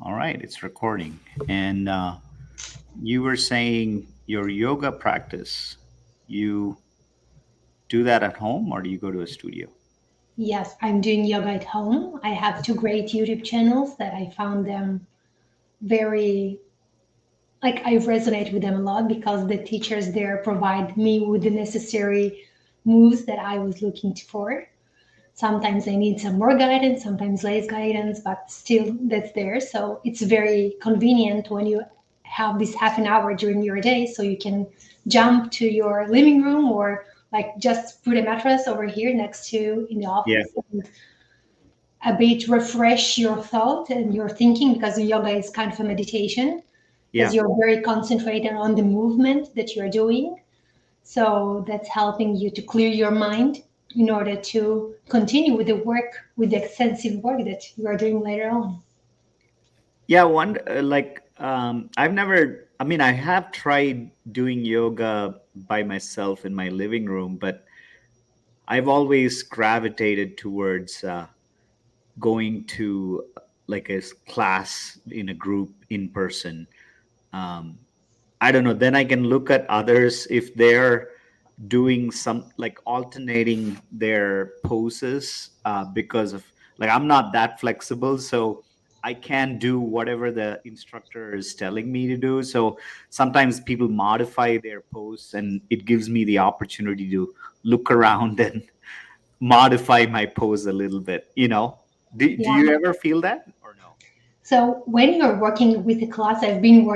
All right, it's recording. And you were saying your yoga practice, you do that at home or do you go to a studio? Yes, I'm doing yoga at home. I have two great YouTube channels that I found them very, like, I resonate with them a lot because the teachers there provide me with the necessary moves that I was looking for. Sometimes I need some more guidance, sometimes less guidance, but still that's there. So it's very convenient when you have this half an hour during your day so you can jump to your living room or like just put a mattress over here next to in the Yeah. office and a bit refresh your thought and your thinking because yoga is kind of a meditation because Yeah. you're very concentrated on the movement that you're doing. So that's helping you to clear your mind in order to continue with the work, with the extensive work that you are doing later on. Yeah. I've never, I mean, I have tried doing yoga by myself in my living room, but I've always gravitated towards going to like class in a group in person. Um, I don't know. Then I can look at others if they're doing some like alternating their poses because of like I'm not that flexible, so I can do whatever the instructor is telling me to do. So sometimes people modify their pose, and it gives me the opportunity to look around and modify my pose a little bit. Do Yeah. you ever feel that or no? So when you're working with a class, I've been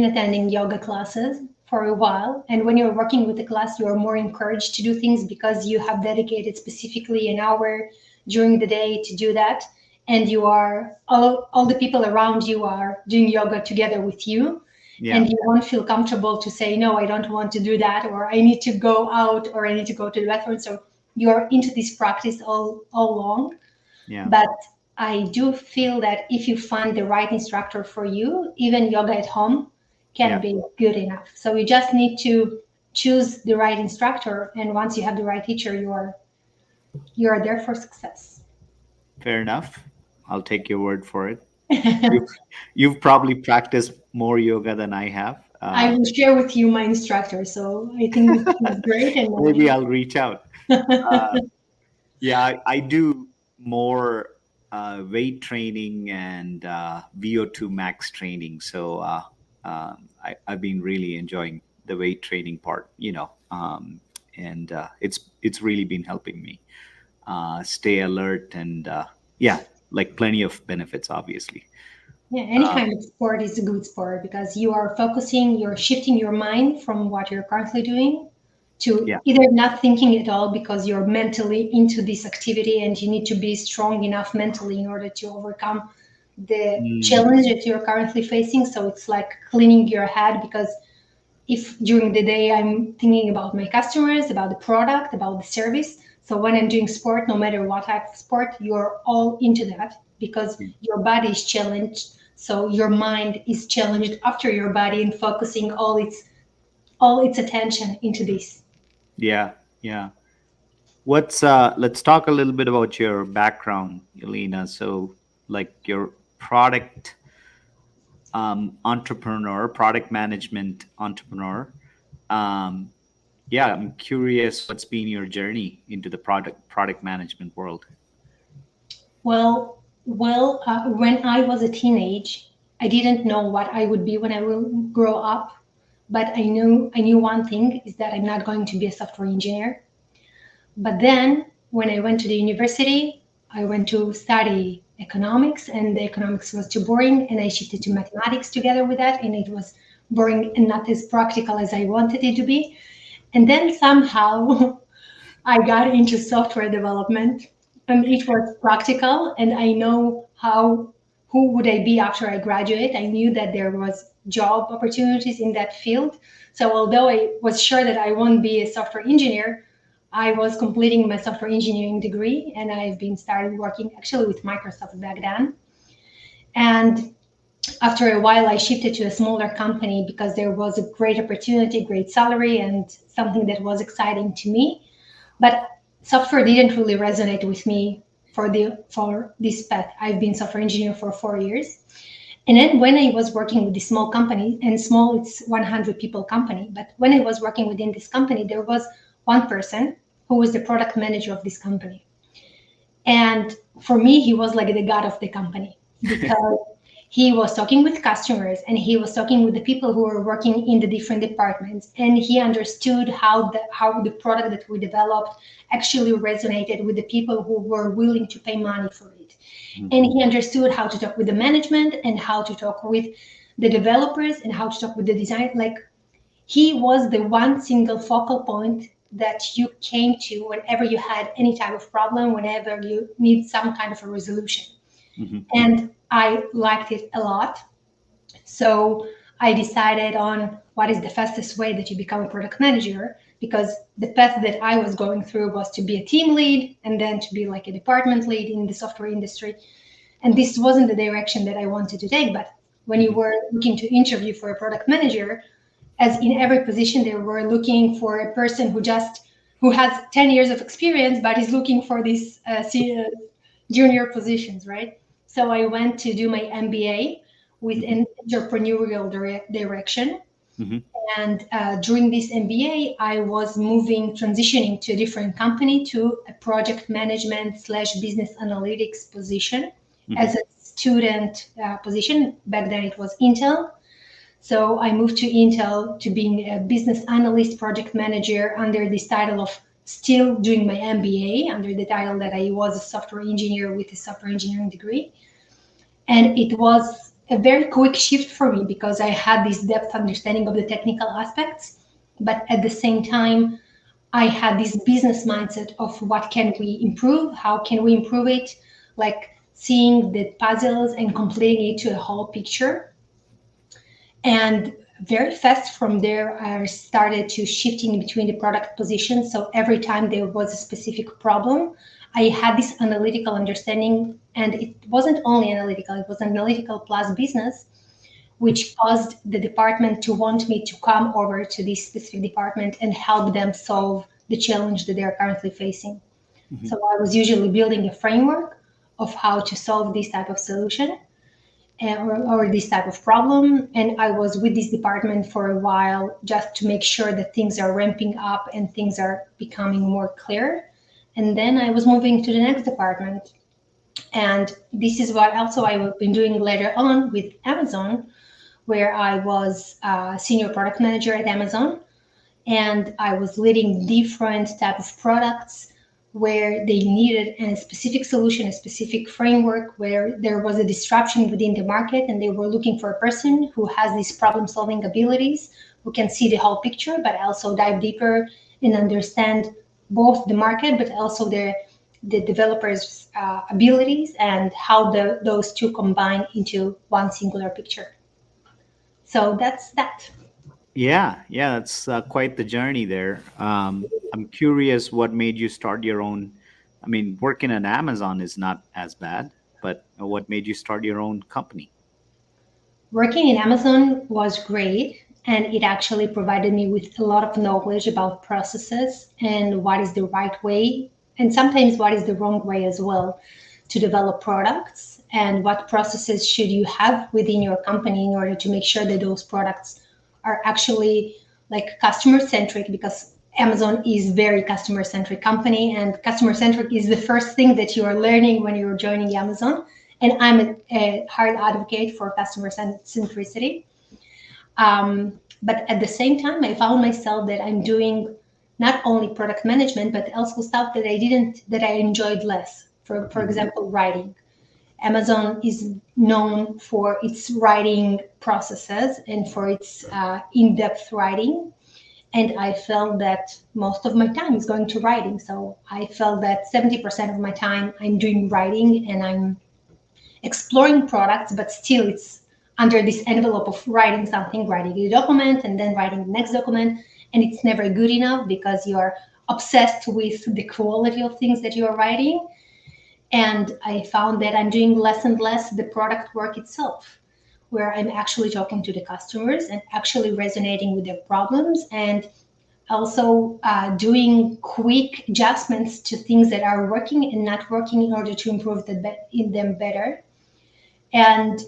attending yoga classes for a while. And when you're working with a class, you're more encouraged to do things because you have dedicated specifically an hour during the day to do that. And you are all the people around you are doing yoga together with you. Yeah. And you won't feel comfortable to say, no, I don't want to do that, or I need to go out, or I need to go to the bathroom. So you're into this practice all along. Yeah. But I do feel that if you find the right instructor for you, even yoga at home can Yeah. be good enough. So you just need to choose the right instructor, and once you have the right teacher, you are there for success. Fair enough. I'll take your word for it. You've, you've probably practiced more yoga than I have. I will share with you my instructor. So I think he's great, Maybe and I'll reach out. Uh, yeah, I do more weight training and VO2 max training. So I've been really enjoying the weight training part, and it's really been helping me stay alert and yeah, like plenty of benefits, obviously. yeah, any Uh, kind of sport is a good sport because you're shifting your mind from what you're currently doing to yeah. either not thinking at all because you're mentally into this activity and you need to be strong enough mentally in order to overcome the Mm, challenge that you're currently facing. So it's like cleaning your head because if during the day I'm thinking about my customers, about the product, about the service. So when I'm doing sport, no matter what type of sport, you're all into that because your body is challenged. So your mind is challenged after your body and focusing all its attention into this. yeah, yeah. Let's talk a little bit about your background, Yelena. So, like your product entrepreneur, product management entrepreneur. Um, yeah, I'm curious what's been your journey into the product management world. When I was a teenage, I didn't know what I would be when I will grow up, but I knew one thing is that I'm not going to be a software engineer. But then when I went to the university, I went to study economics, and the economics was too boring, and I shifted to mathematics together with that, and it was boring and not as practical as I wanted it to be. And then somehow I got into software development, and it was practical, and I know how who would I be after I graduate. I knew that there was job opportunities in that field. So although I was sure that I won't be a software engineer, I was completing my software engineering degree, and I've been started working actually with Microsoft back then. And after a while, I shifted to a smaller company because there was a great opportunity, great salary, and something that was exciting to me. But software didn't really resonate with me for this path. I've been software engineer for 4 years, And then when I was working with this small company, and small, it's 100 people company, but when I was working within this company, there was one person who was the product manager of this company. And for me, he was like the god of the company because he was talking with customers and he was talking with the people who were working in the different departments. And he understood how the product that we developed actually resonated with the people who were willing to pay money for it. And he understood how to talk with the management and how to talk with the developers and how to talk with the design. Like, he was the one single focal point that you came to whenever you had any type of problem, whenever you need some kind of a resolution. And I liked it a lot. So I decided on what is the fastest way that you become a product manager, because the path that I was going through was to be a team lead and then to be like a department lead in the software industry. And this wasn't the direction that I wanted to take. But when you were looking to interview for a product manager, as in every position, they were looking for a person who has 10 years of experience, but is looking for these junior positions, right? So I went to do my MBA with an entrepreneurial direction. And during this MBA, I was transitioning to a different company, to a project management / business analytics position as a student position. Back then it was Intel. So I moved to Intel to being a business analyst, project manager, under this title of still doing my MBA, under the title that I was a software engineer with a software engineering degree. And it was a very quick shift for me because I had this depth understanding of the technical aspects, but at the same time, I had this business mindset of what can we improve, how can we improve it, like seeing the puzzles and completing it to a whole picture. And very fast from there, I started to shifting between the product positions. So every time there was a specific problem, I had this analytical understanding, and it wasn't only analytical, it was analytical plus business, which caused the department to want me to come over to this specific department and help them solve the challenge that they're currently facing. So I was usually building a framework of how to solve this type of solution or this type of problem. And I was with this department for a while just to make sure that things are ramping up and things are becoming more clear. And then I was moving to the next department. And this is what also I've been doing later on with Amazon, where I was a senior product manager at Amazon. And I was leading different type of products where they needed a specific solution, a specific framework, where there was a disruption within the market and they were looking for a person who has these problem-solving abilities, who can see the whole picture, but also dive deeper and understand both the market, but also the developers' abilities and how those two combine into one singular picture. So that's that. Yeah, that's quite the journey there. I'm curious what made you start your own. I mean, working at Amazon is not as bad, but what made you start your own company? Working in Amazon was great, and it actually provided me with a lot of knowledge about processes and what is the right way, and sometimes what is the wrong way as well to develop products, and what processes should you have within your company in order to make sure that those products are actually like customer centric, because Amazon is very customer centric company, and customer centric is the first thing that you are learning when you're joining Amazon. And I'm a hard advocate for customer centricity. But at the same time, I found myself that I'm doing not only product management, but also stuff that I enjoyed less. For example, writing. Amazon is known for its writing processes and for its in-depth writing. And I felt that most of my time is going to writing. So I felt that 70% of my time I'm doing writing and I'm exploring products, but still it's under this envelope of writing something, writing a document and then writing the next document. And it's never good enough because you are obsessed with the quality of things that you are writing. And I found that I'm doing less and less the product work itself, where I'm actually talking to the customers and actually resonating with their problems, and also doing quick adjustments to things that are working and not working in order to improve in them better. And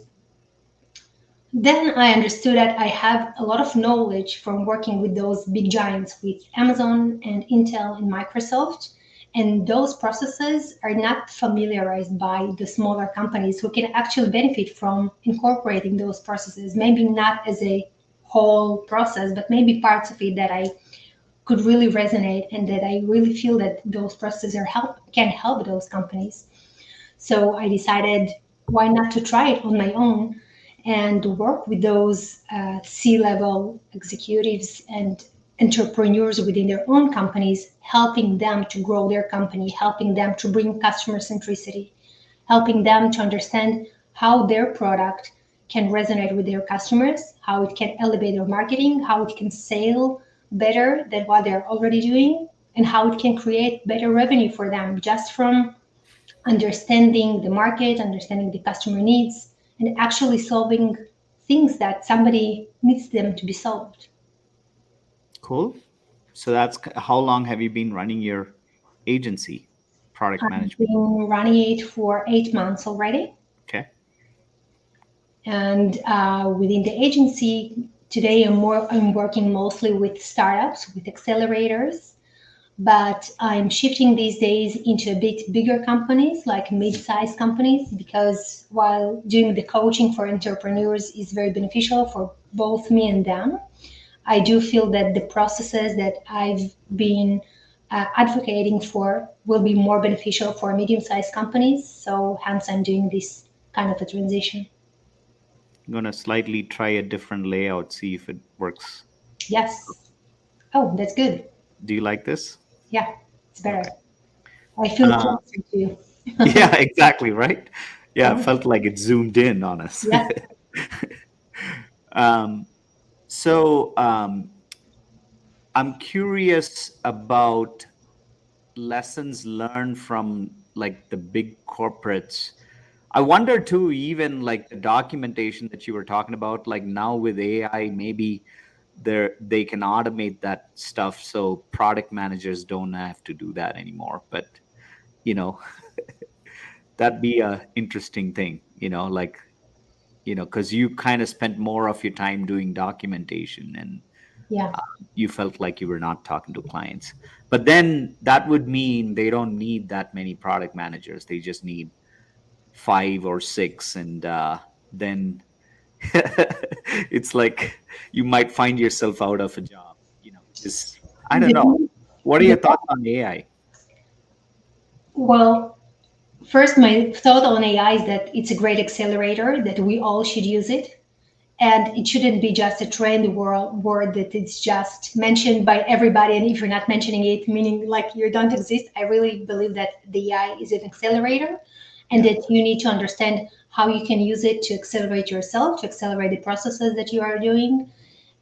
Then I understood that I have a lot of knowledge from working with those big giants, with Amazon and Intel and Microsoft. And those processes are not familiarized by the smaller companies who can actually benefit from incorporating those processes. Maybe not as a whole process, but maybe parts of it that I could really resonate and that I really feel that those processes can help those companies. So I decided, why not to try it on my own and work with those C-level executives and entrepreneurs within their own companies, helping them to grow their company, helping them to bring customer centricity, helping them to understand how their product can resonate with their customers, how it can elevate their marketing, how it can sell better than what they're already doing, and how it can create better revenue for them just from understanding the market, understanding the customer needs, and actually solving things that somebody needs them to be solved. Cool. So that's how long have you been running your agency, product I've management? been running it for 8 months already. Okay. And within the agency, today I'm working mostly with startups, with accelerators, but I'm shifting these days into a bit bigger companies, like mid-sized companies, because while doing the coaching for entrepreneurs is very beneficial for both me and them, I do feel that the processes that I've been advocating for will be more beneficial for medium-sized companies. So hence I'm doing this kind of a transition. I'm gonna slightly try a different layout, see if it works. Yes. Oh, that's good. Do you like this? Yeah, it's better. Okay. I feel Uh, closer to you. yeah, exactly, right? Yeah, it Yeah. felt like it zoomed in on us. Yes. um, so I'm curious about lessons learned from like the big corporates. I wonder too, even like the documentation that you were talking about, like now with AI, maybe they can automate that stuff so product managers don't have to do that anymore. But you know, that'd be a interesting thing, like, because you kind of spent more of your time doing documentation and Yeah. you felt like you were not talking to clients. But then that would mean they don't need that many product managers. They just need five or six. And then it's like you might find yourself out of a job, because I don't know. The, What are the, your thoughts on AI? well, first, my thought on AI is that it's a great accelerator, that we all should use it. And it shouldn't be just a trend word that it's just mentioned by everybody. And if you're not mentioning it, meaning like you don't exist, I really believe that the AI is an accelerator and Yeah. that you need to understand how you can use it to accelerate yourself, to accelerate the processes that you are doing.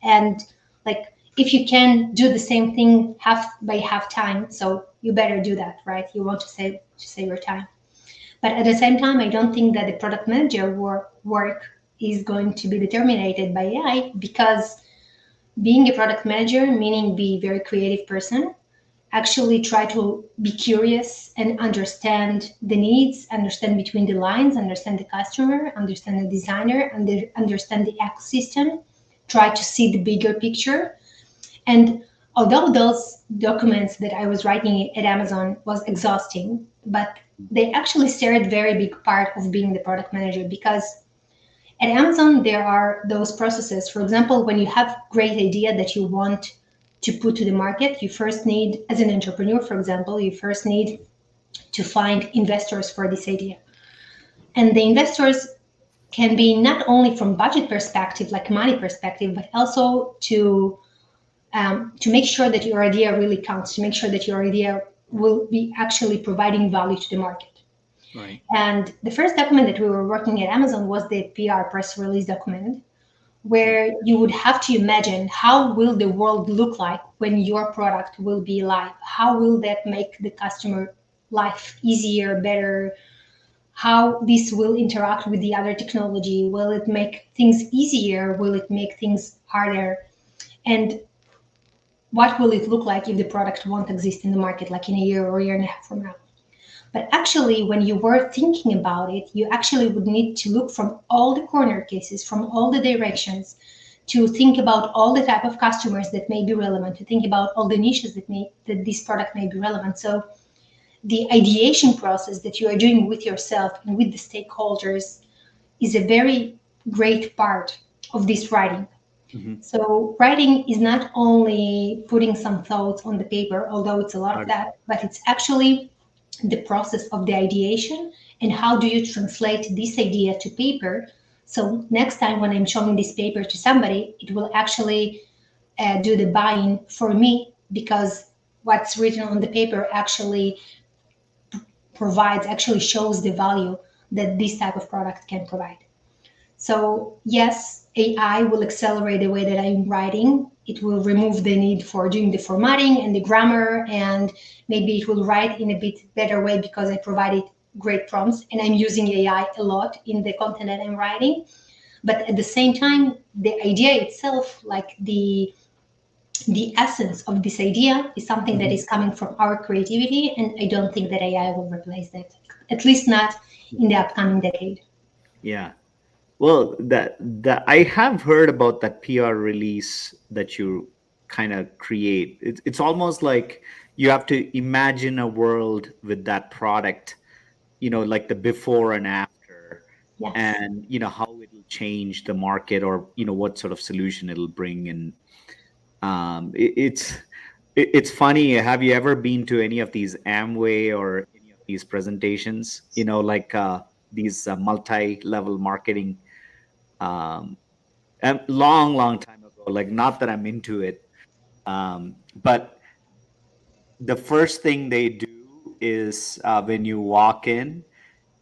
And like, if you can do the same thing half by half time, so you better do that, right? You want to save your time. But at the same time, I don't think that the product manager work is going to be determined by AI, because being a product manager, meaning be a very creative person, actually try to be curious and understand the needs, understand between the lines, understand the customer, understand the designer, and understand the ecosystem, try to see the bigger picture. And although those documents that I was writing at Amazon was exhausting, but they actually shared a very big part of being the product manager, because at Amazon there are those processes. For example, when you have great idea that you want to put to the market, you first need, as an entrepreneur, for example, you first need to find investors for this idea. And the investors can be not only from budget perspective, like money perspective, but also to make sure that your idea really counts, to make sure that your idea will be actually providing value to the market. Right. And the first document that we were working at Amazon was the PR press release document, Yeah. where you would have to imagine how will the world look like when your product will be live? How will that make the customer life easier, better? How this will interact with the other technology? Will it make things easier? Will it make things harder? And what will it look like if the product won't exist in the market, like in a year or a year and a half from now? But actually, when you were thinking about it, you actually would need to look from all the corner cases, from all the directions, to think about all the type of customers that may be relevant, to think about all the niches that this product may be relevant. So the ideation process that you are doing with yourself and with the stakeholders is a very great part of this writing. Hmm. So writing is not only putting some thoughts on the paper, although it's a lot of that, but it's actually the process of the ideation and how do you translate this idea to paper. So next time when I'm showing this paper to somebody, it will actually do the buying for me, because what's written on the paper actually actually shows the value that this type of product can provide. So yes, AI will accelerate the way that I'm writing. It will remove the need for doing the formatting and the grammar, and maybe it will write in a bit better way because I provided great prompts and I'm using AI a lot in the content that I'm writing. But at the same time, the idea itself, like the essence of this idea, is something that Hmm. is coming from our creativity, and I don't think that AI will replace that, at least not in the upcoming decade. Yeah. Well, that I have heard about that PR release that you kind of create. It's almost like you have to imagine a world with that product, like the before and after, Yes. and how it'll change the market, or what sort of solution it'll bring. And it's funny. Have you ever been to any of these Amway or any of these presentations? Like these multi-level marketing, um, a long, long time ago. Like, not that I'm into it, but the first thing they do is when you walk in,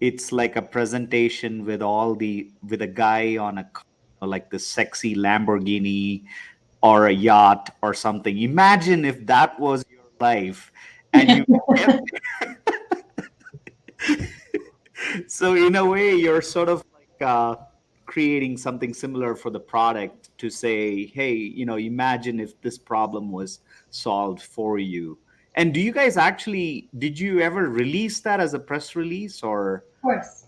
it's like a presentation with a guy on like the sexy Lamborghini or a yacht or something. Imagine if that was your life, and you kept. So in a way, you're sort of like creating something similar for the product to say, hey, imagine if this problem was solved for you. And do you guys actually, did you ever release that as a press release, or? Of course.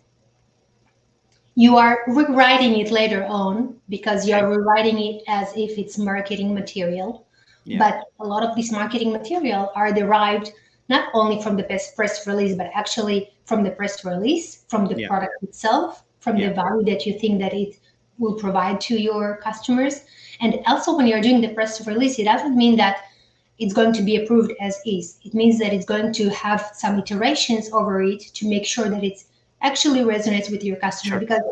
You are rewriting it later on because you Okay. are rewriting it as if it's marketing material. Yeah. But a lot of this marketing material are derived not only from the best press release, but actually from the press release, from the Yeah. product itself, from the Yeah. value that you think that it will provide to your customers. And also, when you're doing the press release, it doesn't mean that it's going to be approved as is. It means that it's going to have some iterations over it to make sure that it actually resonates with your customer. Sure. Because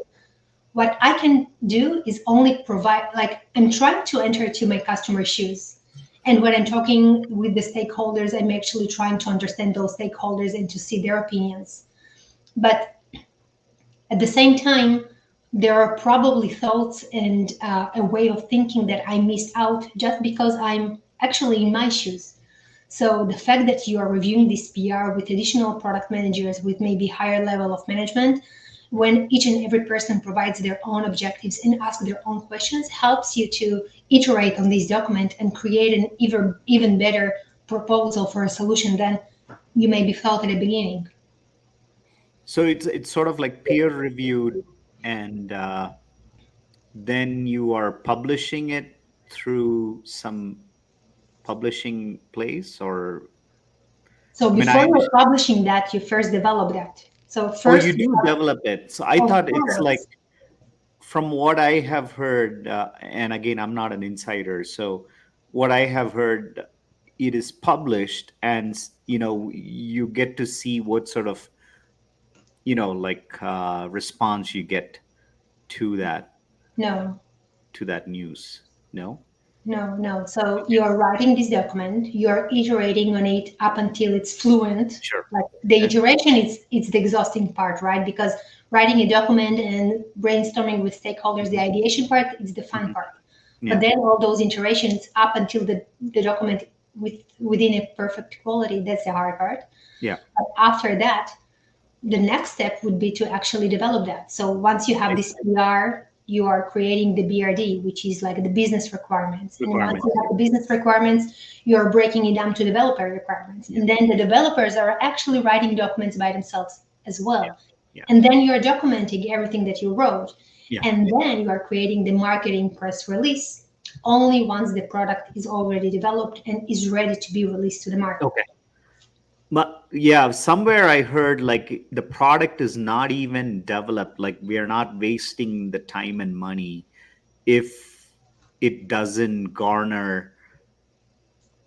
what I can do is only provide, like, I'm trying to enter to my customer shoes. And when I'm talking with the stakeholders, I'm actually trying to understand those stakeholders and to see their opinions. But at the same time, there are probably thoughts and a way of thinking that I missed out just because I'm actually in my shoes. So the fact that you are reviewing this PR with additional product managers with maybe higher level of management, when each and every person provides their own objectives and ask their own questions, helps you to iterate on this document and create an even better proposal for a solution than you maybe felt at the beginning. So it's sort of like peer reviewed, and then you are publishing it through some publishing place, or? So I mean, before you're publishing that, you first develop that. So oh, first you you do have, develop it. So I of thought it's like, course, from what I have heard, and again, I'm not an insider, so what I have heard, it is published, and you get to see what sort of like response you get to that no, to that news. No. no. So Okay. you're writing this document, you're iterating on it up until it's fluent. Sure. Like the Okay. iteration is it's the exhausting part, right? Because writing a document and brainstorming with stakeholders, the Mhm. ideation part is the fun Mhm. part. But Yeah. then all those iterations up until the document within a perfect quality, that's the hard part. Yeah. But after that, the next step would be to actually develop that. So once you have I this PR, you are creating the BRD, which is like the business requirements. And once Requirements. you have the business requirements, you are breaking it down to developer requirements. Yeah. And then the developers are actually writing documents by themselves as Yeah. well. Yeah. And then you're documenting everything that you wrote. Yeah. And then you are creating the marketing press release only once the product is already developed and is ready to be released to the market. Okay. But yeah, somewhere I heard like the product is not even developed. Like we are not wasting the time and money if it doesn't garner,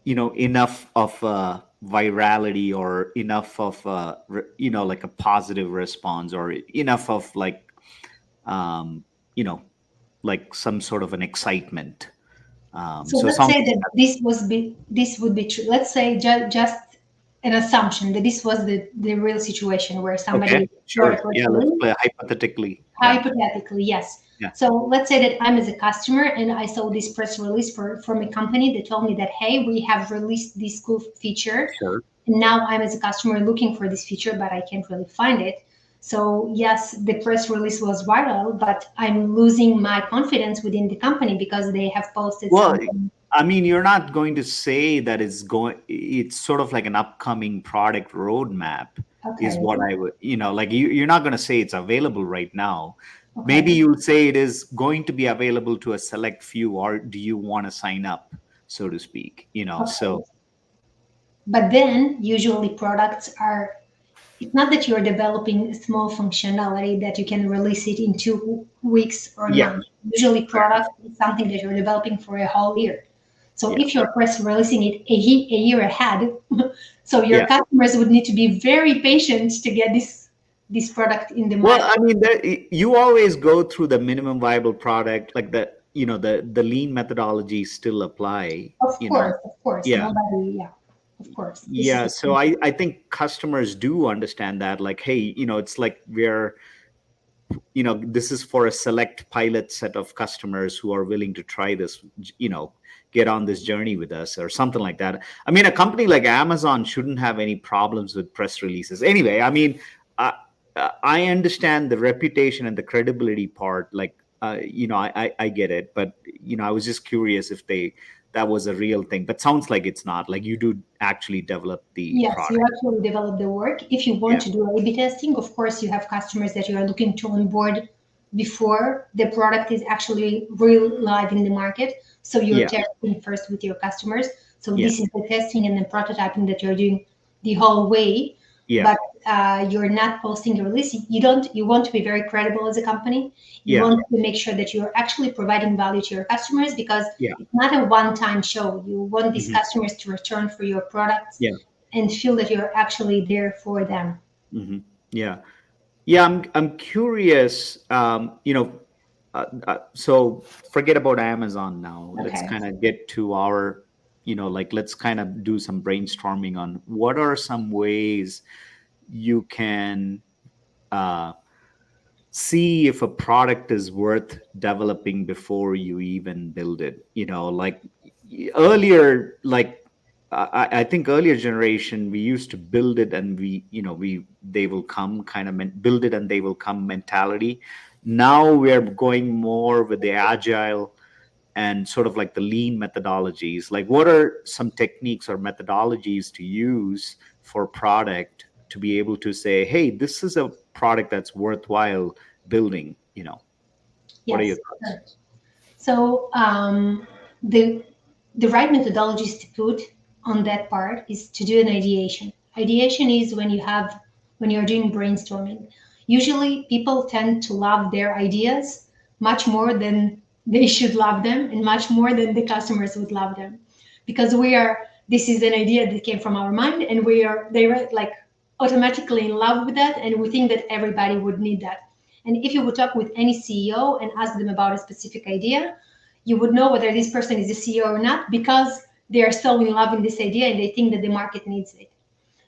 enough of a virality or enough of like a positive response or enough of like, um, you know, like some sort of an excitement. So So it let's sounds say like that this would be true. Let's say just an assumption that this was the real situation where that. Okay, somebody wrote a sure. press Yeah, let's release. play hypothetically. Yeah, Hypothetically, yes. yeah, So let's say that I'm as a customer and I saw this press release from a company that told me that, hey, we have released this cool feature. sure. And now I'm as a customer looking for this feature, but I can't really find it. So yes, the press release was viral, but I'm losing my confidence within the company because they have posted Well, something. I mean, you're not going to say that it's sort of like an upcoming product roadmap, is Okay. what I would, like you're not going to say it's available right now. Maybe Okay. you'll say it is going to be available to a select few, or do you want to sign up, so to speak? So Okay. But then usually products are, it's not that you're developing a small functionality that you can release it in 2 weeks or a yeah, month. Usually fair enough. product is something that you're developing for a whole year. So Yeah, if you're press releasing it a year ahead, so your yeah. customers would need to be very patient to get this product in the Well, market. I mean, you always go through the minimum viable product, like the lean methodologies still apply. Of course, Yeah. nobody, yeah, of course. This is Yeah, so I think customers do understand that, like, hey, it's like this is for a select pilot set of customers who are willing to try this, get on this journey with us or something like that. I mean, a company like Amazon shouldn't have any problems with press releases. Anyway, I mean, I, I understand the reputation and the credibility part. Like, I get it, but I was just curious if that was a real thing. But sounds like it's not. Like you do actually develop the Yes, you product. actually develop the work. If you want Yeah, to do A/B testing, of course, you have customers that you are looking to onboard before the product is actually real live in the market. So you're yeah, testing first with your customers. So yeah, this is the testing and the prototyping that you're doing the whole way. yeah, But you're not posting a release. You don't. You want to be very credible as a company. You yeah, want to make sure that you're actually providing value to your customers because yeah. it's not a one-time show. You want these Mhm. customers to return for your products Yeah. and feel that you're actually there for them. Hmm. Yeah, yeah. I'm curious. So forget about Amazon now. Let's Okay. kind of get to our, like let's kind of do some brainstorming on what are some ways you can uh, see if a product is worth developing before you even build it. Like earlier, like I think earlier generation, we used to build it and they will come kind of build it and they will come mentality. Now we're going more with the agile and sort of like the lean methodologies. Like what are some techniques or methodologies to use for product to be able to say, hey, this is a product that's worthwhile building? What are your Yes. thoughts? Sure. So the right methodologies to put on that part is to do an ideation. Ideation is when you're doing brainstorming. Usually, people tend to love their ideas much more than they should love them, and much more than the customers would love them, because this is an idea that came from our mind, and they were like automatically in love with that, and we think that everybody would need that. And if you would talk with any CEO and ask them about a specific idea, you would know whether this person is a CEO or not because they are so in love in this idea and they think that the market needs it.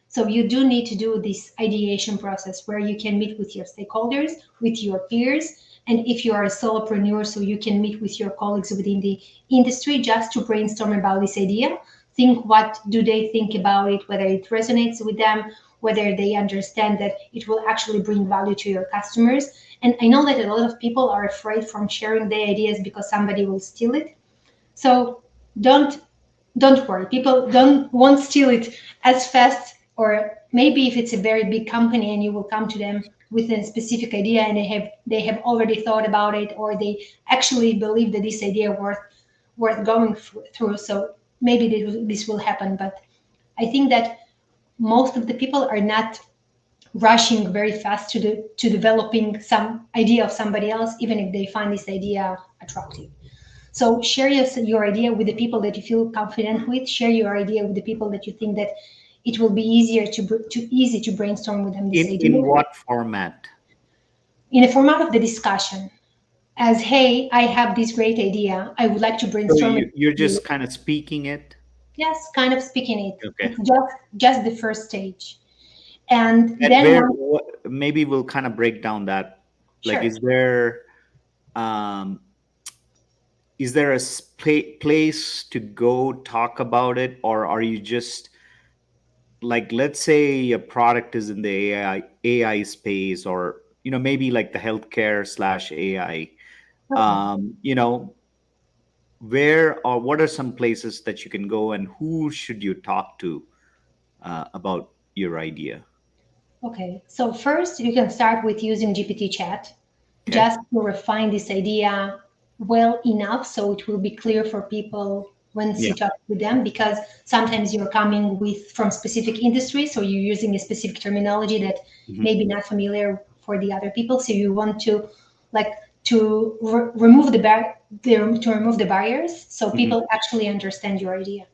So you do need to do this ideation process where you can meet with your stakeholders, with your peers, and if you are a solopreneur, so you can meet with your colleagues within the industry just to brainstorm about this idea. Think what do they think about it, whether it resonates with them, whether they understand that it will actually bring value to your customers, And I know that a lot of people are afraid from sharing their ideas because somebody will steal it. So don't don't worry, people don't won't steal it as fast. Or maybe if it's a very big company and you will come to them with a specific idea and they have already thought about it, or they actually believe that this idea worth going through. So maybe this will happen. But I think that most of the people are not rushing very fast to developing some idea of somebody else, even if they find this idea attractive. So share your idea with the people that you feel confident with. Share your idea with the people that you think that it will be easy to brainstorm with them this In idea what format? in a format of the discussion. As, hey, I have this great idea. I would like to So brainstorm it you're with you. just kind of speaking it. Yes, kind of speaking it. Okay. It's just the first stage, and And then where one. maybe we'll kind of break down that. Like, Sure. um, is there a place to go talk about it, or are you just like, let's say a product is in the AI space, or maybe like the healthcare slash AI. Okay. You know, where or what are some places that you can go, and who should you talk to about your idea? Okay, so first you can start with using GPT chat Okay. just to refine this idea well enough so it will be clear for people when Yeah. you talk with them, because sometimes you're coming with from specific industries, so you're using a specific terminology that Hmm. maybe not familiar for the other people. So you want to like to remove to remove the barriers so Hmm. people actually understand your idea.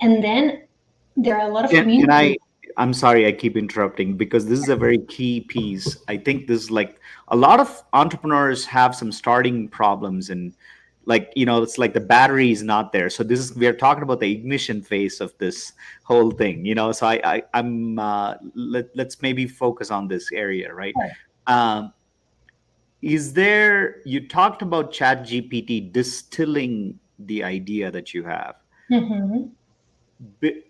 And then there are a lot of And communities. I'm sorry, I keep interrupting because this is a very key piece. I think this is like a lot of entrepreneurs have some starting problems, and like, it's like the battery is not there. So this is, we're talking about the ignition phase of this whole thing, so let's maybe focus on this area, right? Um, is there, you talked about Chat GPT distilling the idea that you have. Mhm.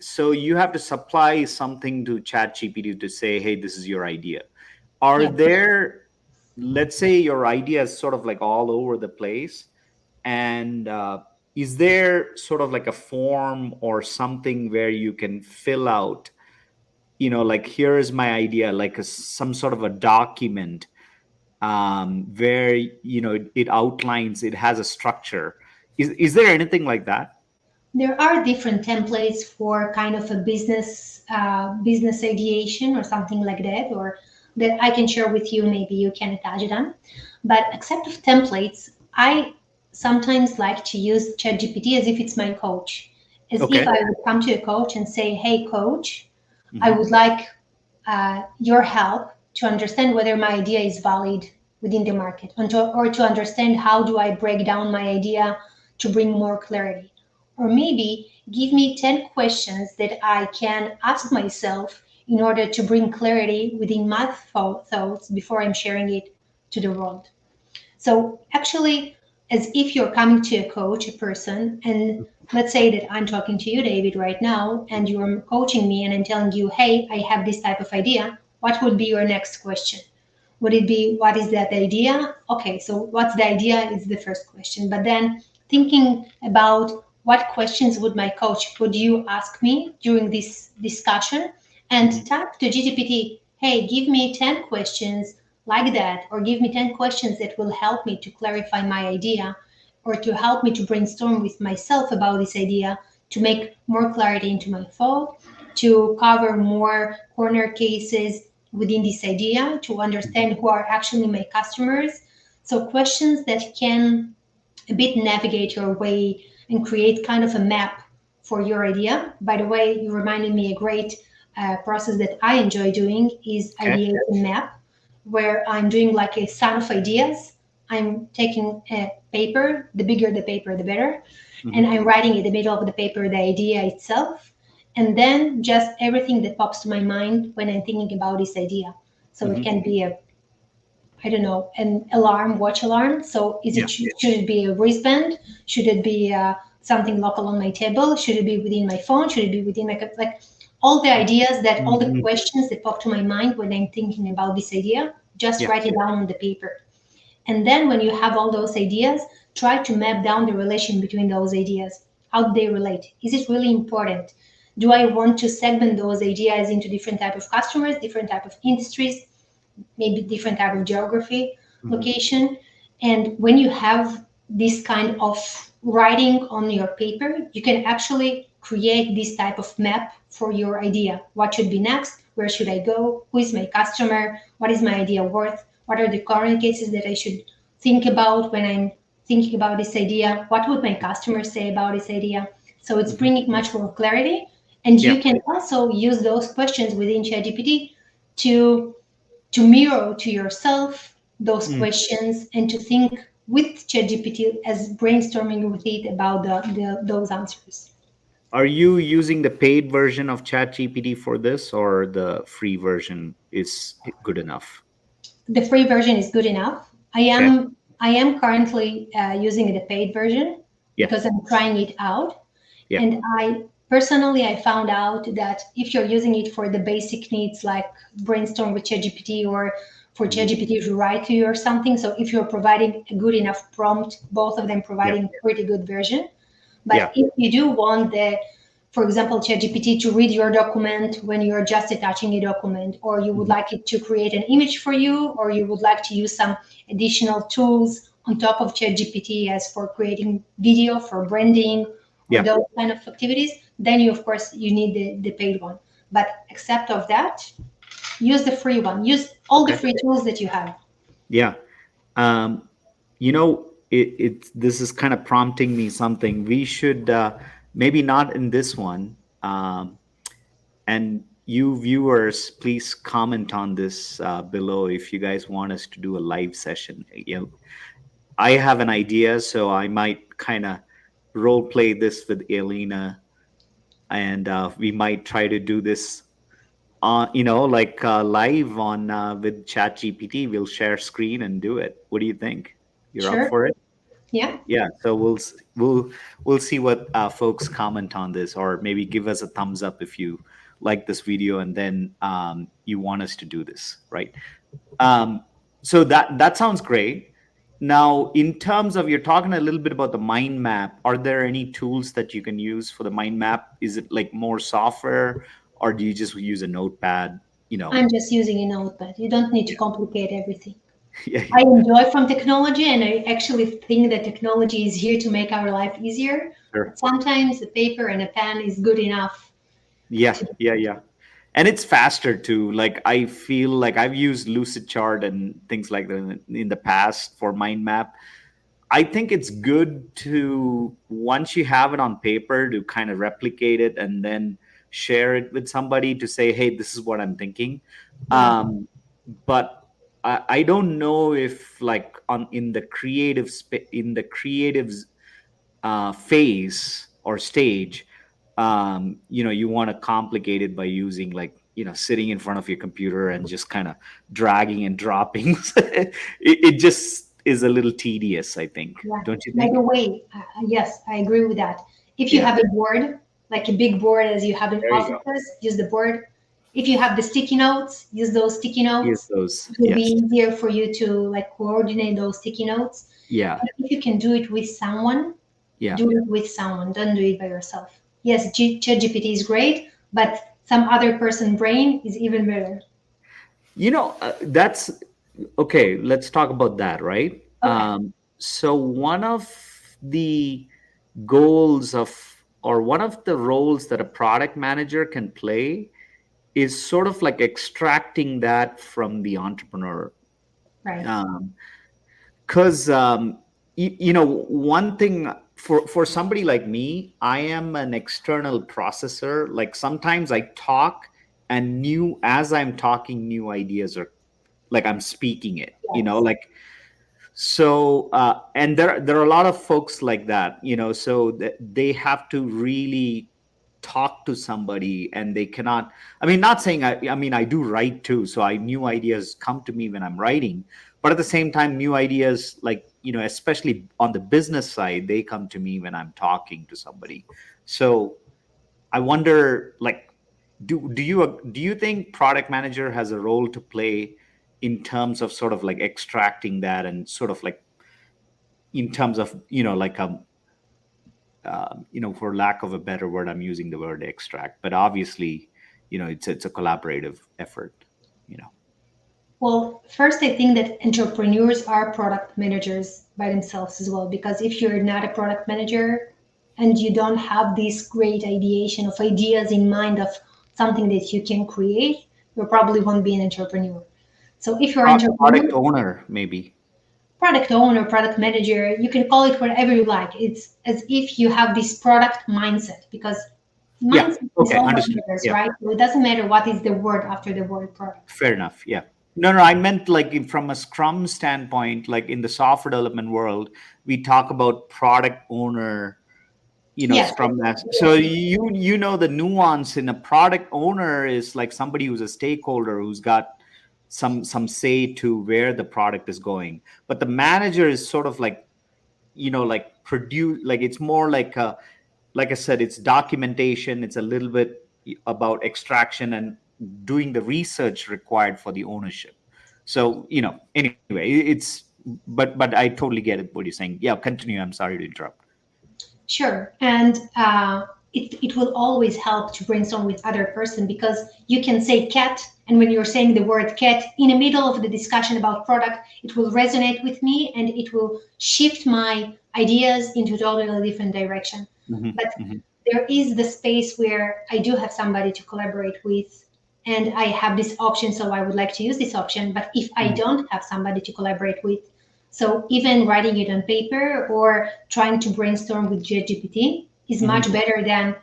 So you have to supply something to ChatGPT to say, hey, this is your idea. Are Yeah. there, let's say your idea is sort of like all over the place, and is there sort of like a form or something where you can fill out, like, here is my idea, like some sort of a document, where it outlines, it has a structure. Is there anything like that? There are different templates for kind of a business ideation or something like that, or that I can share with you. Maybe you can attach them. But except of templates, I sometimes like to use ChatGPT as if it's my coach, as if Okay. I would come to a coach and say, "Hey, coach, I Hmm. would like your help to understand whether my idea is valid within the market, or to understand how do I break down my idea to bring more clarity. Or maybe give me 10 questions that I can ask myself in order to bring clarity within my thoughts before I'm sharing it to the world." So actually, as if you're coming to a coach, a person, and let's say that I'm talking to you, David, right now, and you're coaching me, and I'm telling you, hey, I have this type of idea. What would be your next question? Would it be, what is that idea? Okay, so what's the idea is the first question. But then thinking about what questions would my coach, would you ask me during this discussion? And Hmm. tap to GPT, hey, give me 10 questions like that, or give me 10 questions that will help me to clarify my idea, or to help me to brainstorm with myself about this idea, to make more clarity into my thought, to cover more corner cases within this idea, to understand who are actually my customers. So questions that can a bit navigate your way and create kind of a map for your idea. By the way, you reminded me a great process that I enjoy doing is Okay. ideation map, where I'm doing like a son of ideas. I'm taking a paper, the bigger the paper, the better, and Hmm. I'm writing in the middle of the paper the idea itself, and then just everything that pops to my mind when I'm thinking about this idea. So it Hmm. can be a, I don't know, an alarm, watch alarm. So Yeah. should it be a wristband? Should it be something local on my table? Should it be within my phone? Should it be within like all the ideas that all the Hmm. questions that pop to my mind when I'm thinking about this idea? Just Yeah. write it down on the paper. And then when you have all those ideas, try to map down the relation between those ideas. How do they relate? Is it really important? Do I want to segment those ideas into different type of customers, different type of industries, maybe different type of geography, Hmm. location? And when you have this kind of writing on your paper, you can actually create this type of map for your idea. What should be next? Where should I go? Who is my customer? What is my idea worth? What are the current cases that I should think about when I'm thinking about this idea? What would my customers say about this idea? So it's Hmm. bringing much more clarity. And Yeah. you can also use those questions within ChatGPT to mirror to yourself those Mm. questions and to think with ChatGPT as brainstorming with it about those answers. Are you using the paid version of ChatGPT for this, or the free version is good enough? The free version is good enough. I Okay. am I am currently using the paid version Yeah. because I'm trying it out. Yeah. And I found out that if you're using it for the basic needs like brainstorm with ChatGPT or for Mhm. ChatGPT to write to you or something, so if you're providing a good enough prompt, both of them Yeah. providing pretty good version. But Yeah. if you do want for example, ChatGPT to read your document when you're just attaching a document, or you would Mhm. like it to create an image for you, or you would like to use some additional tools on top of ChatGPT as for creating video for branding or Yeah. those kind of activities, then you of course you need the paid one. But except of that, use the free one. Use all the Okay. free tools that you have. Yeah. Um, this is kind of prompting me something. We should, maybe not in this one. And you viewers, please comment on this below if you guys want us to do a live session. I have an idea, so I might kind of role play this with Yelena, and we might try to do this like live on with ChatGPT. We'll share screen and do it. What do you think? You're up Sure. for it? Yeah. Yeah. So we'll see what folks comment on this, or maybe give us a thumbs up if you like this video, and then you want us to do this, right? Um, so that sounds great. Now, in terms of, you're talking a little bit about the mind map, are there any tools that you can use for the mind map? Is it like more software, or do you just use a notepad? You know, I'm just using a notepad. You don't need to yeah, complicate everything. yeah, I enjoy from technology, and I actually think that technology is here to make our life easier. sure. But sometimes a paper and a pen is good enough Yeah, to do. yeah, yeah. And it's faster too. Like, I feel like I've used Lucid Chart and things like that in the past for mind map. I think it's good to, once you have it on paper, to kind of replicate it and then share it with somebody to say, "Hey, this is what I'm thinking." Yeah. But I don't know if, like, on in the creative phase or stage, you want to complicate it by using, like, sitting in front of your computer and just kind of dragging and dropping. It just is a little tedious, I think. Yeah. Don't you By the think? way, yes, I agree with that. If you Yeah. have a board, like a big board as you have in There you go. offices, use the board. If you have the sticky notes, use those sticky Use notes. those. It will be Yes. easier for you to like coordinate those sticky notes. Yeah. And if you can do it with someone, Yeah. do it with someone. Don't do it by yourself. Yes, ChatGPT is great, but some other person brain is even better. That's okay. Let's talk about that, right? Okay. So one of the goals of, or one of the roles that a product manager can play, is sort of like extracting that from the entrepreneur. Right. Um, because one thing, for somebody like me, I am an external processor. Like, sometimes I talk, and new as I'm talking, new ideas are, like, I'm speaking it, Yes. like, so and there are a lot of folks like that, so that they have to really talk to somebody, and they cannot, I mean, not saying, I mean, I do write too, so I new ideas come to me when I'm writing, but at the same time, new ideas, like, especially on the business side, they come to me when I'm talking to somebody. So I wonder, like, do you think product manager has a role to play in terms of sort of like extracting that and sort of like in terms of like for lack of a better word, I'm using the word extract, but obviously, it's a collaborative effort. You know. Well, first, I think that entrepreneurs are product managers by themselves as well, because if you're not a product manager and you don't have this great ideation of ideas in mind of something that you can create, you probably won't be an entrepreneur. So if you're an Product entrepreneur, owner, maybe. product owner, product manager, you can call it whatever you like. It's as if you have this product mindset, because Yeah. mindset is Okay. all what Understood. matters, Yeah. right? So it doesn't matter what is the word after the word product. Fair enough. Yeah. No, no, I meant like from a Scrum standpoint, like in the software development world, we talk about product owner, Yes. Scrum Master. So you know the nuance in a product owner is like somebody who's a stakeholder who's got some say to where the product is going. But the manager is sort of like, like produce, like it's more like like I said, it's documentation. It's a little bit about extraction and doing the research required for the ownership. So, anyway, it's but I totally get it what you're saying. Yeah, continue. I'm sorry to interrupt. Sure. And it will always help to brainstorm with other person, because you can say cat, and when you're saying the word cat in the middle of the discussion about product, it will resonate with me and it will shift my ideas into totally different direction. Hmm. But Hmm. there is the space where I do have somebody to collaborate with and I have this option, so I would like to use this option. But if I Hmm. don't have somebody to collaborate with, so even writing it on paper or trying to brainstorm with ChatGPT is Hmm. much better than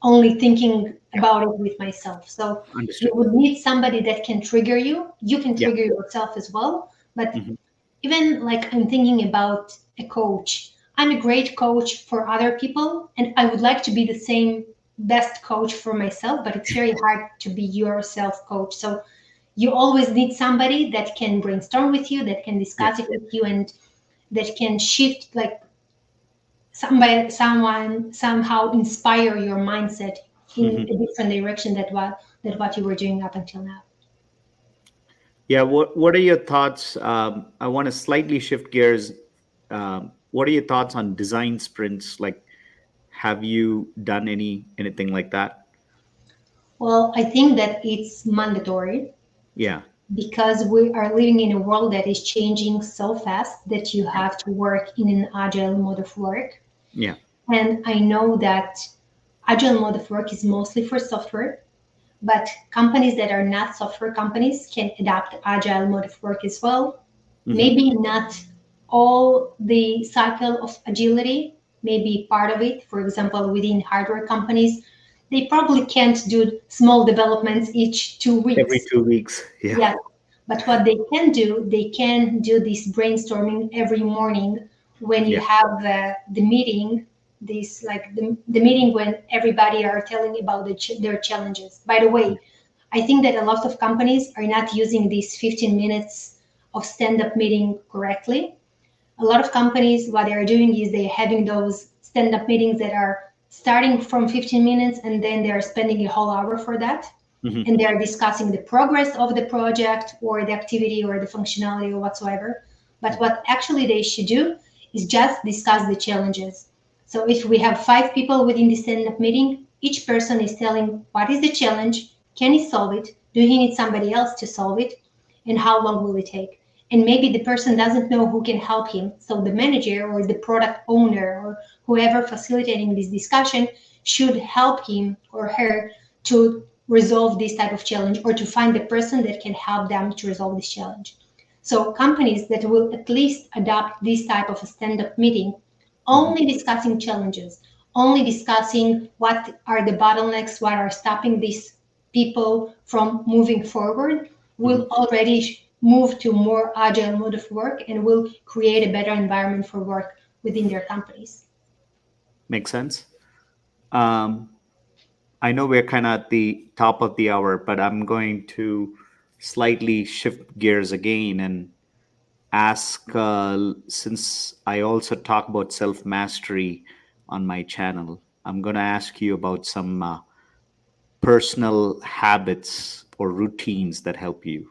only thinking Yeah, about it with myself. So you understood. would need somebody that can trigger you. You can Yeah. trigger yourself as well. But Hmm. even like I'm thinking about a coach. I'm a great coach for other people, and I would like to be the same best coach for myself, but it's very hard to be yourself coach. So you always need somebody that can brainstorm with you, that can Yeah. discuss it with you, and that can shift like someone somehow inspire your mindset in Hmm. a different direction that what you were doing up until now. Yeah. What are your thoughts? I want to slightly shift gears. What are your thoughts on design sprints? Like, have you done anything like that? Well, I think that it's mandatory, Yeah. because we are living in a world that is changing so fast that you Yeah. have to work in an agile mode of work. Yeah. And I know that agile mode of work is mostly for software, but companies that are not software companies can adapt agile mode of work as well. Hmm. Maybe not all the cycle of agility, maybe part of it. For example, within hardware companies, they probably can't do small developments each two Every weeks. 2 weeks. Yeah. Yeah, but what they can do this brainstorming every morning when you Yeah. have the meeting, this like the meeting when everybody are telling about their challenges. By the way, I think that a lot of companies are not using these 15 minutes of stand-up meeting correctly. A lot of companies, what they're doing is they're having those stand-up meetings that are starting from 15 minutes and then they're spending a whole hour for that, Hmm. and they're discussing the progress of the project or the activity or the functionality or whatsoever. But what actually they should do is just discuss the challenges. So if we have 5 people within the stand-up meeting, each person is telling what is the challenge, can he solve it, do he need somebody else to solve it, and how long will it take. And maybe the person doesn't know who can help him. So the manager or the product owner or whoever facilitating this discussion should help him or her to resolve this type of challenge or to find the person that can help them to resolve this challenge. So companies that will at least adopt this type of a stand-up meeting, Hmm. only discussing challenges, only discussing what are the bottlenecks, what are stopping these people from moving forward, Hmm. will already move to more agile mode of work and will create a better environment for work within their companies. Makes sense. Um, I know we're kind of at the top of the hour, but I'm going to slightly shift gears again and ask, since I also talk about self mastery on my channel, I'm going to ask you about some personal habits or routines that help you.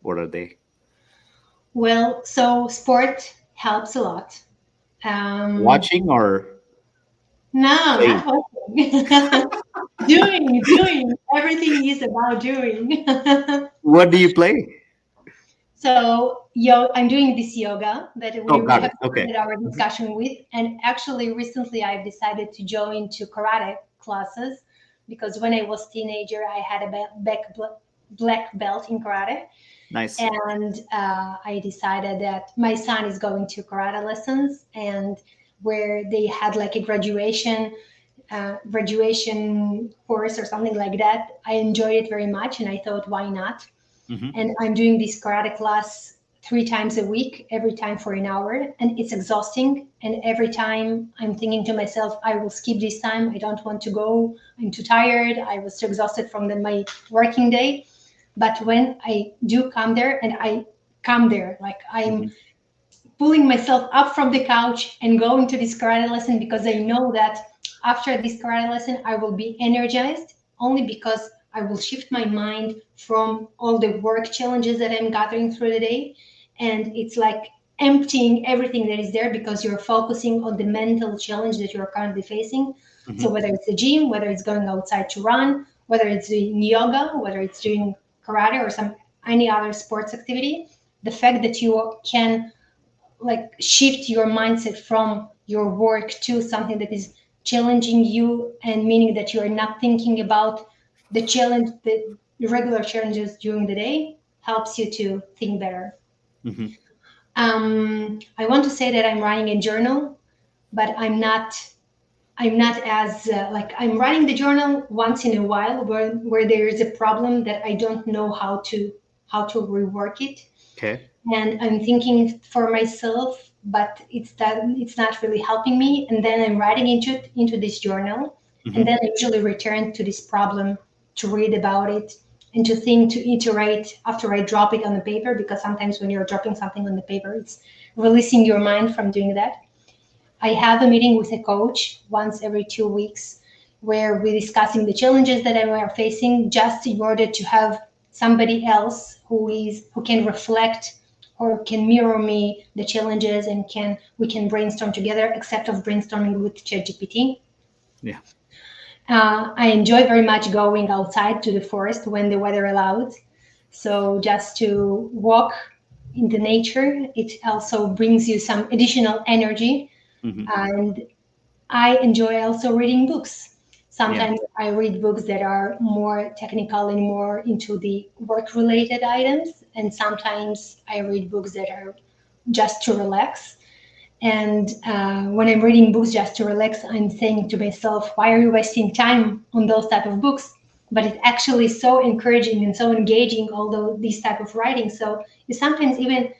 What are they? Well, so sport helps a lot. Um, Watching or no, playing? not watching. Doing. Everything is about doing. What do you play? So, I'm doing this yoga that Oh, we got have it. Okay. started our Mhm. discussion with, and actually recently I've decided to join to karate classes because when I was teenager I had a black belt in karate, Nice. and I decided that my son is going to karate lessons, and where they had like a graduation course or something like that. I enjoyed it very much, and I thought, why not? Hmm. And I'm doing this karate class 3 times a week, every time for an hour, and it's exhausting. And every time I'm thinking to myself, I will skip this time. I don't want to go. I'm too tired. I was too exhausted from my working day. But when I do come there, and I come there, like I'm Hmm. pulling myself up from the couch and going to this karate lesson because I know that after this karate lesson, I will be energized only because I will shift my mind from all the work challenges that I'm gathering through the day. And it's like emptying everything that is there because you're focusing on the mental challenge that you're currently facing. So, Hmm. whether it's the gym, whether it's going outside to run, whether it's doing yoga, whether it's doing karate or some any other sports activity, the fact that you can like shift your mindset from your work to something that is challenging you, and meaning that you are not thinking about the regular challenges during the day, helps you to think better. Hmm. I want to say that I'm writing a journal, but I'm not as like I'm writing the journal once in a while where there is a problem that I don't know how to rework it, Okay. and I'm thinking for myself, but it's not really helping me. And then I'm writing into this journal, and Hmm. then I usually return to this problem to read about it and to think to iterate after I drop it on the paper, because sometimes when you're dropping something on the paper, it's releasing your mind from doing that. I have a meeting with a coach once every 2 weeks where we're discussing the challenges that we are facing, just in order to have somebody else who can reflect or can mirror me the challenges, and can we can brainstorm together, except of brainstorming with ChatGPT. Yeah. I enjoy very much going outside to the forest when the weather allows. So just to walk in the nature, it also brings you some additional energy. Hmm. And I enjoy also reading books. Yeah. Sometimes I read books that are more technical and more into the work related items. And sometimes I read books that are just to relax. And when I'm reading books just to relax, I'm saying to myself, why are you wasting time on those type of books? But it's actually so encouraging and so engaging, although these type of writing. So you sometimes even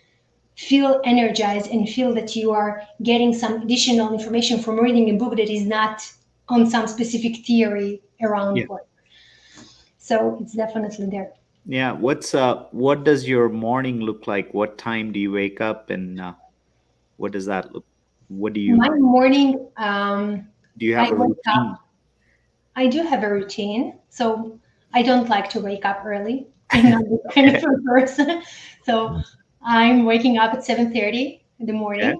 feel energized and feel that you are getting some additional information from reading a book that is not on some specific theory Yeah. around work. So it's definitely there. Yeah. What does your morning look like? What time do you wake up, and what does that look? What do My you morning, do you I have a wake up. routine? I do have a routine, so I don't like to wake up early. I'm not the kind of Okay. a person. So I'm waking up at 7:30 in the Okay. morning.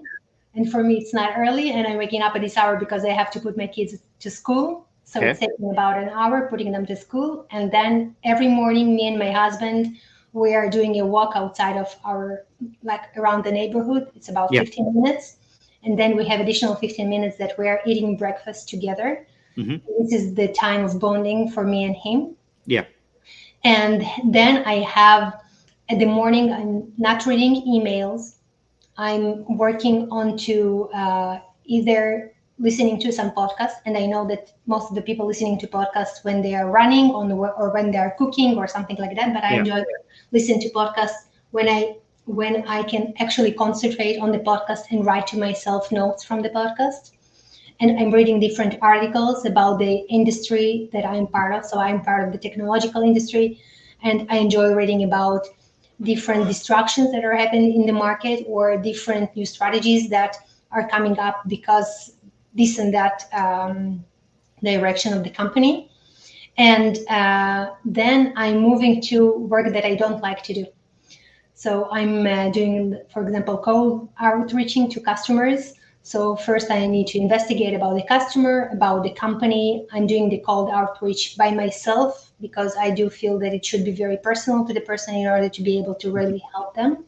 And for me, it's not early. And I'm waking up at this hour because I have to put my kids to school. So it's Okay. taking about an hour putting them to school. And then every morning, me and my husband, we are doing a walk outside of our, like around the neighborhood. It's about Yeah. 15 minutes. And then we have additional 15 minutes that we are eating breakfast together. Hmm. This is the time of bonding for me and him. Yeah. And then I have at the morning, I'm not reading emails. I'm working on to either listening to some podcasts, and I know that most of the people listening to podcasts when they are running on the work or when they are cooking or something like that. But I Yeah. enjoy listening to podcasts when I can actually concentrate on the podcast and write to myself notes from the podcast. And I'm reading different articles about the industry that I'm part of. So I'm part of the technological industry, and I enjoy reading about different distractions that are happening in the market, or different new strategies that are coming up because this and that direction of the company. And then I'm moving to work that I don't like to do. So I'm doing, for example, cold outreaching to customers. So first I need to investigate about the customer, about the company. I'm doing the cold outreach by myself because I do feel that it should be very personal to the person in order to be able to really help them.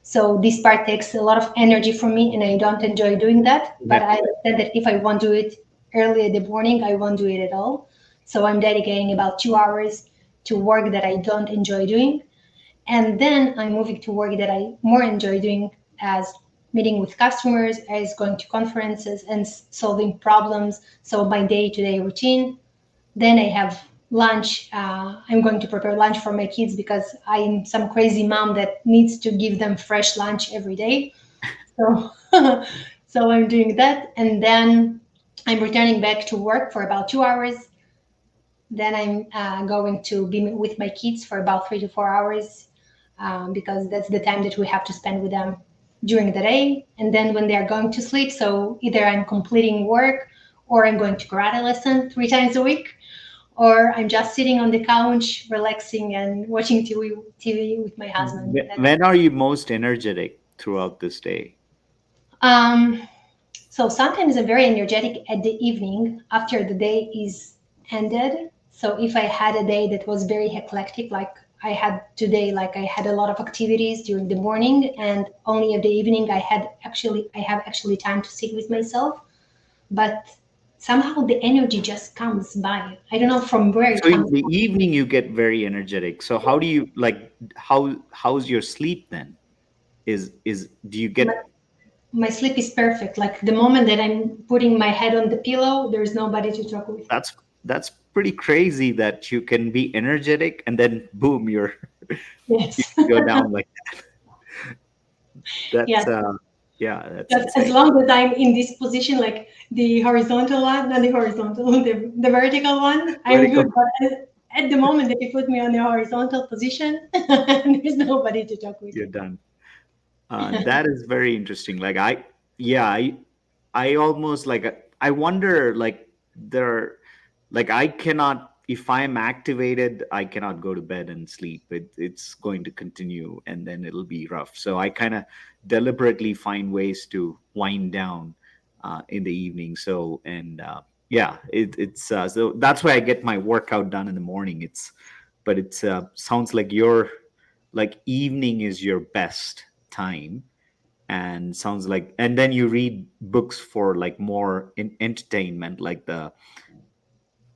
So this part takes a lot of energy from me, and I don't enjoy doing that. But Yeah. I understand that if I won't do it early in the morning, I won't do it at all. So I'm dedicating about 2 hours to work that I don't enjoy doing, and then I'm moving to work that I more enjoy doing, as meeting with customers, as going to conferences and solving problems. So my day-to-day routine. Then I have lunch. I'm going to prepare lunch for my kids because I'm some crazy mom that needs to give them fresh lunch every day. So, so I'm doing that, and then I'm returning back to work for about 2 hours. Then I'm going to be with my kids for about 3 to 4 hours, because that's the time that we have to spend with them during the day. And then when they're going to sleep, so either I'm completing work, or I'm going to karate lesson 3 times a week, or I'm just sitting on the couch, relaxing and watching TV with my husband. When are you most energetic throughout this day? Um, so sometimes I'm very energetic at the evening after the day is ended. So if I had a day that was very eclectic, like I had today, like I had a lot of activities during the morning, and only at the evening I have actually time to sit with myself. But somehow the energy just comes by. I don't know from where it So in comes. the evening you get very energetic. So how do you like how's your sleep then? Is do you My, get my sleep is perfect. Like the moment that I'm putting my head on the pillow, there's nobody to talk with. that's that's pretty crazy that you can be energetic and then boom you're you Yes. go down like Yes. that's yeah, that's Just as insane. long as I'm in this position, like the horizontal one, not the horizontal, the vertical one, I'm Vertical, good. But at the moment that you put me on the horizontal position, there's nobody to talk with. you're done. That is very interesting. Like yeah, I almost like I wonder like there, like I cannot if I'm activated, I cannot go to bed and sleep. It's going to continue, and then it'll be rough. So I kind of deliberately find ways to wind down in the evening. So and yeah, it's so that's why I get my workout done in the morning. It's but it's sounds like your like evening is your best time, and sounds like and then you read books for like more entertainment, like the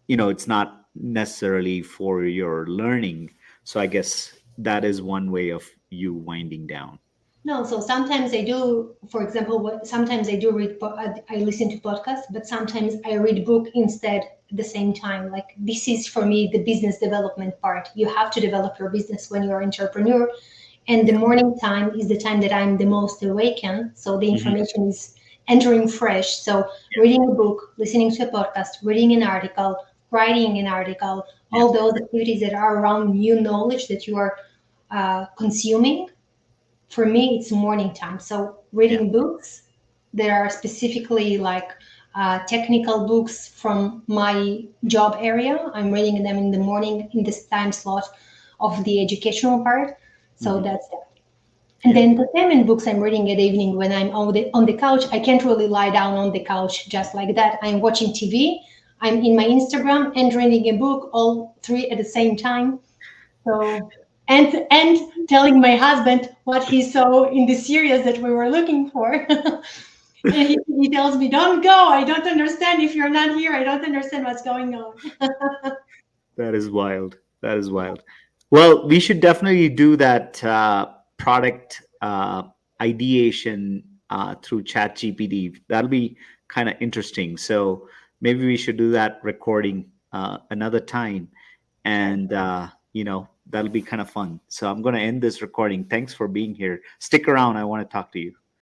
it's not necessarily for your learning. So I guess that is one way of you winding down. No, so sometimes I do, for example, sometimes I do read, I listen to podcasts, but sometimes I read book instead at the same time. Like this is for me the business development part. You have to develop your business when you're an entrepreneur, and the Yeah. morning time is the time that I'm the most awakened. So the Mhm. information is entering fresh. So reading a book, listening to a podcast, reading an article, writing an article, Yeah. all those activities that are around new knowledge that you are consuming, for me it's morning time. So Yeah. reading books that are specifically like technical books from my job area, I'm reading them in the morning in this time slot of the educational part. So Hmm. that's that. And Yeah. then entertainment books I'm reading at evening when I'm on the couch. I can't really lie down on the couch just like that. I'm watching TV, I'm in my Instagram and reading a book, all three at the same time. So, and telling my husband what he saw in the series that we were looking for. And he tells me, "Don't go. I don't understand. If you're not here, I don't understand what's going on." That is wild. That is wild. Well, we should definitely do that product ideation through ChatGPT. That'll be kind of interesting. So maybe we should do that recording another time, Sure. and that'll be kind of fun. So I'm going to end this recording. Thanks for being here. Stick around. I want to talk to you.